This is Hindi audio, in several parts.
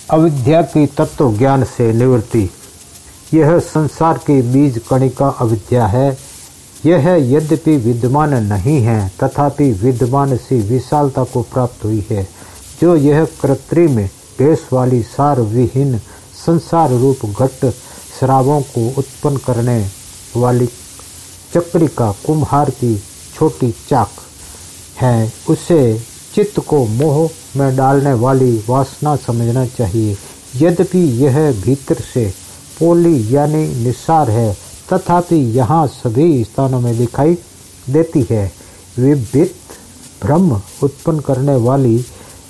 अविद्या की तत्व ज्ञान से निवृत्ति। यह संसार की बीज कणिका अविद्या है। यह यद्यपि विद्यमान नहीं है तथापि विद्यमान सी विशालता को प्राप्त हुई है, जो यह कृत्रिम भेष वाली सार विहीन संसार रूप घट श्रावों को उत्पन्न करने वाली चक्रिका कुम्हार की छोटी चाक है। उसे चित्त को मोह में डालने वाली वासना समझना चाहिए। यद्यपि यह भीतर से पोली यानी निसार है तथापि यहाँ सभी स्थानों में दिखाई देती है। विभिन्न भ्रम उत्पन्न करने वाली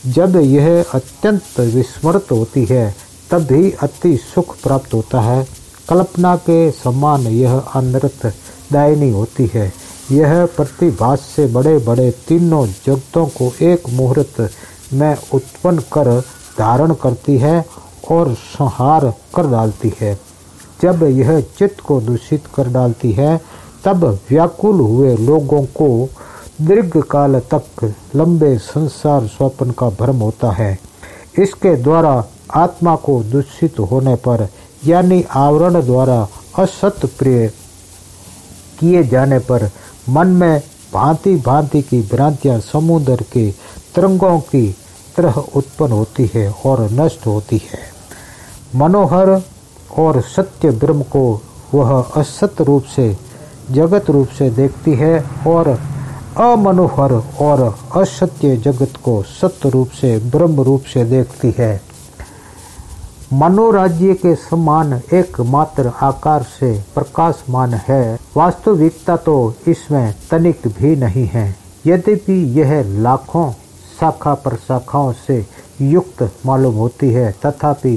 जब यह अत्यंत विस्मृत होती है तब भी अति सुख प्राप्त होता है। कल्पना के समान यह अनर्थदायिनी होती है। यह प्रतिभास से बड़े बड़े तीनों जगतों को एक मुहूर्त में उत्पन्न कर धारण करती है और संहार कर डालती है। जब यह चित्त को दूषित कर डालती है तब व्याकुल हुए लोगों को दीर्घ काल तक लंबे संसार स्वप्न का भ्रम होता है। इसके द्वारा आत्मा को दूषित होने पर यानी आवरण द्वारा असत प्रिय किए जाने पर मन में भांति भांति की भ्रांतियां समुद्र के तरंगों की तरह उत्पन्न होती है और नष्ट होती है। मनोहर और सत्य ब्रह्म को वह असत रूप से जगत रूप से देखती है और अमनोहर और असत्य जगत को सत्य रूप से ब्रह्म रूप से देखती है। मनोराज्य के समान एकमात्र आकार से प्रकाशमान है। वास्तविकता तो इसमें तनिक भी नहीं है। यद्यपि यह लाखों शाखा प्रशाखाओं से युक्त मालूम होती है तथापि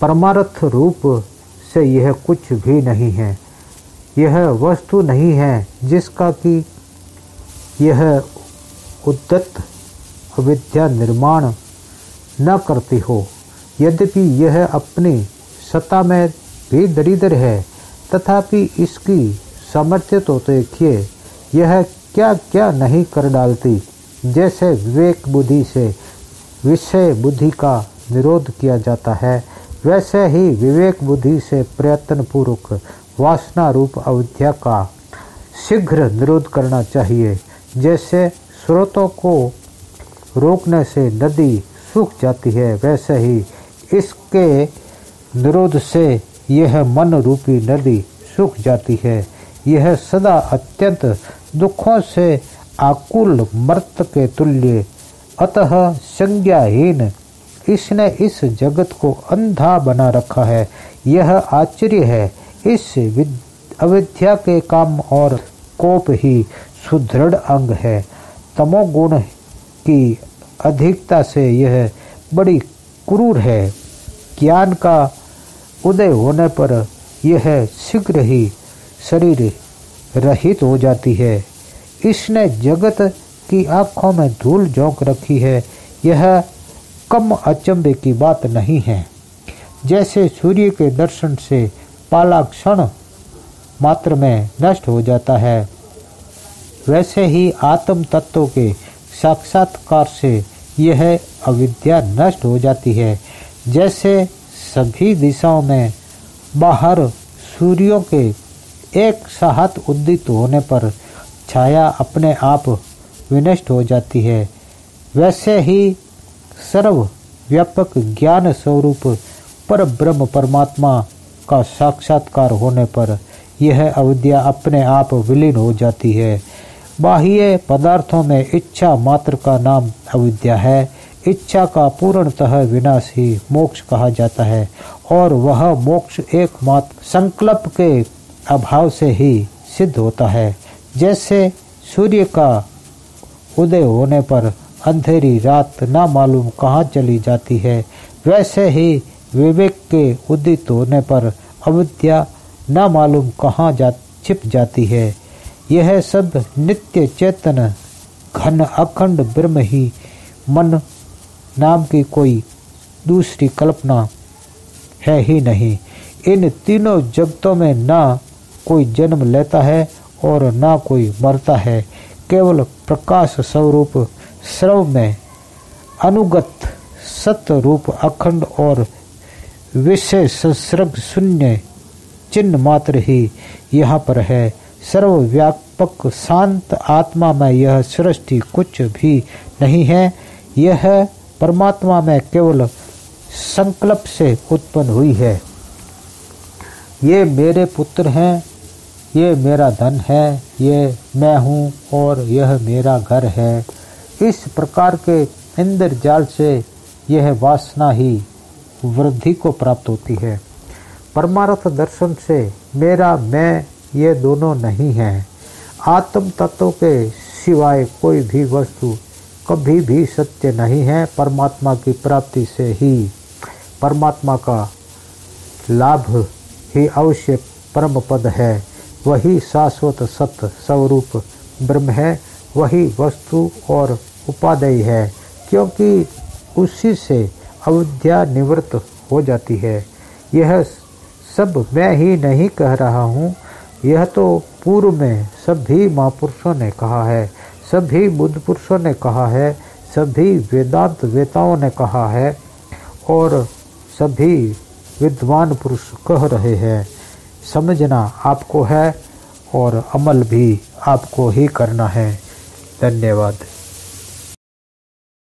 परमार्थ रूप से यह कुछ भी नहीं है। यह वस्तु नहीं है जिसका कि यह उद्यत अविद्या निर्माण न करती हो। यद्यपि यह अपनी सत्ता में भी दरिद्र है तथापि इसकी सामर्थ्य तो देखिए, यह क्या क्या नहीं कर डालती। जैसे विवेक बुद्धि से विषय बुद्धि का निरोध किया जाता है, वैसे ही विवेक बुद्धि से प्रयत्न पूर्वक वासना रूप अविद्या का शीघ्र निरोध करना चाहिए। जैसे स्रोतों को रोकने से नदी सूख जाती है, वैसे ही इसके निरोध से यह मन रूपी नदी सूख जाती है। यह सदा अत्यंत दुखों से आकुल मर्त के तुल्य अतः संज्ञाहीन इसने इस जगत को अंधा बना रखा है। यह आश्चर्य है। इस अविद्या के काम और कोप ही सुदृढ़ अंग है। तमोगुण की अधिकता से यह बड़ी क्रूर है। ज्ञान का उदय होने पर यह शीघ्र ही शरीर रहित हो जाती है। इसने जगत की आंखों में धूल झोंक रखी है। यह कम अचंभे की बात नहीं है। जैसे सूर्य के दर्शन से पाला क्षण मात्र में नष्ट हो जाता है, वैसे ही आत्म तत्व के साक्षात्कार से यह अविद्या नष्ट हो जाती है। जैसे सभी दिशाओं में बाहर सूर्यों के एक साथ उदित होने पर छाया अपने आप विनष्ट हो जाती है, वैसे ही सर्व व्यापक ज्ञान स्वरूप पर ब्रह्म परमात्मा का साक्षात्कार होने पर यह अविद्या अपने आप विलीन हो जाती है। बाह्य पदार्थों में इच्छा मात्र का नाम अविद्या है। इच्छा का पूर्णतः विनाश ही मोक्ष कहा जाता है और वह मोक्ष एकमात्र संकल्प के अभाव से ही सिद्ध होता है। जैसे सूर्य का उदय होने पर अंधेरी रात ना मालूम कहाँ चली जाती है, वैसे ही विवेक के उदित होने पर अविद्या ना मालूम कहाँ छिप जाती है। यह सब नित्य चेतन घन अखंड ब्रह्म ही मन नाम की कोई दूसरी कल्पना है ही नहीं। इन तीनों जगतों में ना कोई जन्म लेता है और ना कोई मरता है। केवल प्रकाश स्वरूप सर्व में अनुगत सत्य रूप अखंड और विषय संसर्ग शून्य चिन्ह मात्र ही यहाँ पर है। सर्वव्यापक शांत आत्मा में यह सृष्टि कुछ भी नहीं है। यह परमात्मा में केवल संकल्प से उत्पन्न हुई है। ये मेरे पुत्र हैं, ये मेरा धन है, ये मैं हूँ और यह मेरा घर है। इस प्रकार के इंद्रजाल से यह वासना ही वृद्धि को प्राप्त होती है। परमार्थ दर्शन से मेरा मैं ये दोनों नहीं हैं। आत्म तत्व के सिवाय कोई भी वस्तु कभी भी सत्य नहीं है। परमात्मा की प्राप्ति से ही परमात्मा का लाभ ही अवश्य परम पद है। वही शाश्वत सत्य स्वरूप ब्रह्म है, वही वस्तु और उपादेय है, क्योंकि उसी से अविद्या निवृत्त हो जाती है। यह सब मैं ही नहीं कह रहा हूँ, यह तो पूर्व में सभी महापुरुषों ने कहा है, सभी बुद्ध पुरुषों ने कहा है, सभी वेदांत वेताओं ने कहा है और सभी विद्वान पुरुष कह रहे हैं। समझना आपको है और अमल भी आपको ही करना है। धन्यवाद।